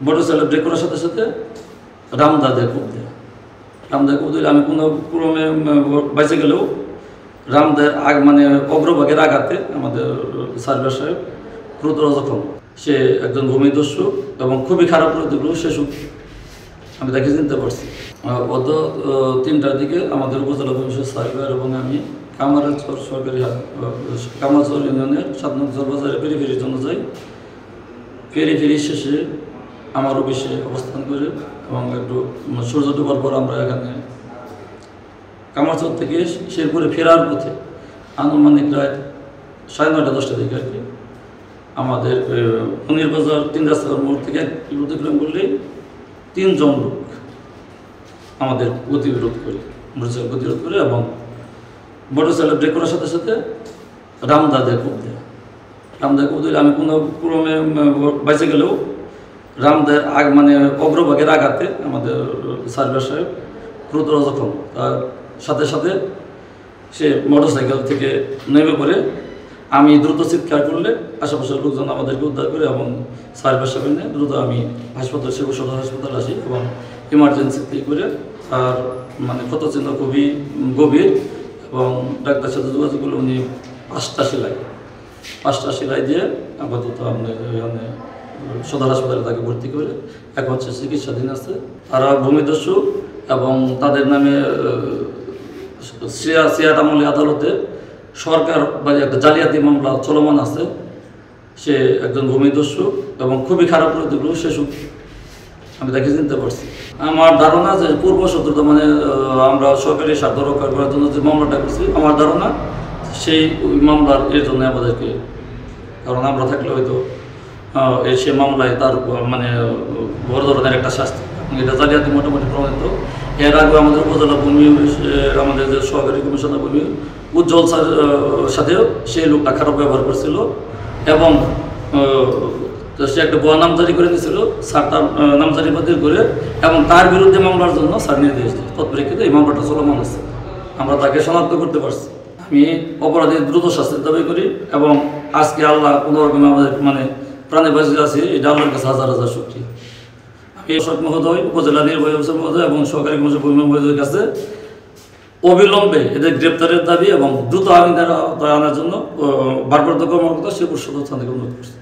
Motorcycle break করার সাথে সাথে রামদাদের কোপ দেয়। রামদার কোপ দিলে আমি কোনো ক্রমে বাইসে গেলেও রামদার মানে অগ্রভাগের আঘাতে আমাদের সার্ভেয়ার সাহেব গুরুতর জখম। সে একজন ভূমিদস্যু এবং খুবই খারাপ প্রতিকূল শিশু, আমি তাকে চিনতে পারছি। গত 3টার দিকে আমাদের উপজেলা পরিষদ সার্ভেয়ার এবং আমি কামারচর সরকারি কামারচর ইউনিয়নের 7 নং বাজারে ফেরির জন্য যাই। ফেরি শেষে আমার অফিসে অবস্থান করে এবং একটু সূর্য ডোবার পর আমরা এখানে কামারচর থেকে শেরপুরে ফেরার পথে আনুমানিক রাত 9:30-10টার দিকে আর কি আমাদের মুনির বাজার 3 রাস্তার মোড় থেকে 1 কিলো অতিক্রম করলেই 3 জন লোক আমাদের গতিরোধ করে এবং মোটরসাইকেল ব্রেক করার সাথে সাথে রামদাদের কোপ দেয়। রামদার কোপ দিলে আমি কোনো ক্রমে বাইসে গেলেও রামদার মানে অগ্রভাগের আঘাতে আমাদের সার্ভেয়ার সাহেব গুরুতর জখম। তার সাথে সাথে সে মোটরসাইকেল থেকে নেমে পড়ে আমি দ্রুত চিৎকার করলে আশেপাশের লোকজন আমাদেরকে উদ্ধার করে এবং সার্ভেয়ার সাহেব নিয়ে দ্রুত আমি হাসপাতাল সদর হাসপাতাল আসি এবং ইমার্জেন্সিতে করে আর মানে ক্ষতচিহ্ন খুবই গভীর এবং ডাক্তার সাথে যোগাযোগ করলে উনি 5টা সেলাই দিয়ে আপাতত আপনার এখানে সদর হাসপাতালে তাকে ভর্তি করে এখন সে চিকিৎসাধীন আছে। তারা ভূমিদস্যু এবং তাদের নামে সিয়াট আমলে আদালতে সরকার বা একটা জালিয়াতি মামলা চলমান আছে। সে একজন ভূমিদস্যু এবং খুবই খারাপ প্রতিকূল শিশু, আমি তাকে চিনতে পারছি। আমার ধারণা যে পূর্ব শত্রুতা মানে আমরা সরকারি স্বার্থ রক্ষা করার জন্য যে মামলাটা করছি, আমার ধারণা সেই মামলার এর জন্য আমাদেরকে, কারণ আমরা থাকলে হয়তো সে মামলায় তার মানে বড় ধরনের একটা শাস্তি, এটা জালিয়াতি মোটামুটি প্রমাণিত। এর আগে আমাদের উপজেলা ভূমি আমাদের যে সহকারী কমিশনার ভূমি উজ্জ্বল স্যার সাথেও সেই লোকটা খারাপ ব্যবহার করছিল এবং সে একটা ভুয়া নামজারি করে দিয়েছিল। স্যার তার নামজারি বাতিল করে এবং তার বিরুদ্ধে মামলার জন্য স্যার নির্দেশ দেয়। তৎপরিপ্রেক্ষিতে এই মামলাটা চলমান আছে, আমরা তাকে শনাক্ত করতে পারছি। আমি অপরাধীর দ্রুত শাস্তির দাবি করি এবং আজকে আল্লাহ কোনো রকমে আমাদের মানে প্রাণে বাঁচিয়ে আছে, এটা আল্লাহর কাছে হাজার হাজার শুকরিয়া। আমি অশোক মহোদয়, উপজেলা নির্বাহী অফিসার মহোদয় এবং সহকারী কমিশনার ভূমি মহোদয়ের কাছে অবিলম্বে এদের গ্রেপ্তারের দাবি এবং দ্রুত আইনের আওতায় আনার জন্য ভারপ্রাপ্ত কর্মকর্তা শিবপুর সদর থানাকে অনুরোধ করছি।